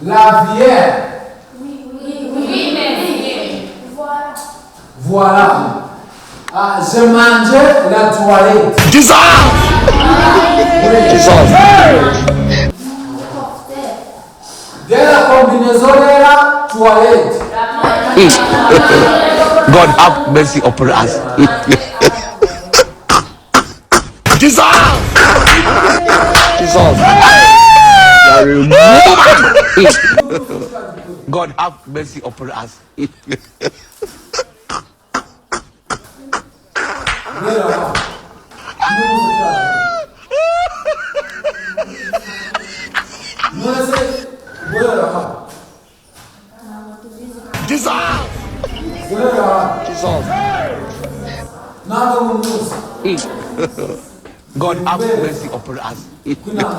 Lavière. Oui, merci. Voilà. Je mangeais la toilette. De la combinaison de la toilette. God have mercy upon us. Jesus! God have mercy upon us. God have mercy upon us.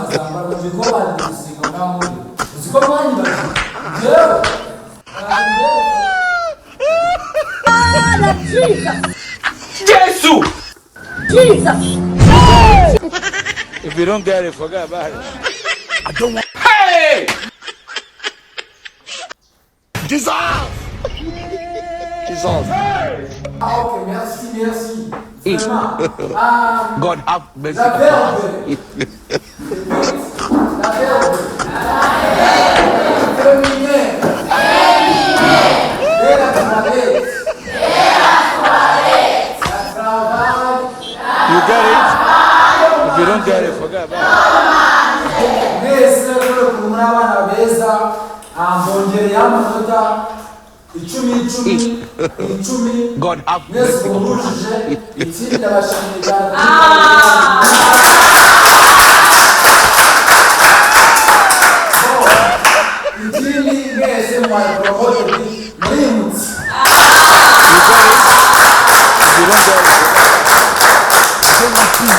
Jesus! If you don't get it, forget about it. I don't want. Hey! Jesus! Ok, merci. Vraiment. God have mercy La upon us. verbe. La verbe. Féminin. De la toilette. La travail. You get it? If you don't get it, forget about it. Mwese kule kumuna abana beza mbongereye amanota 10. God have Mwese mercy upon us. kumurujije itsinda ndabashimiye cyane. Ikindi mwese mwayipromote murimutse. You don't get it.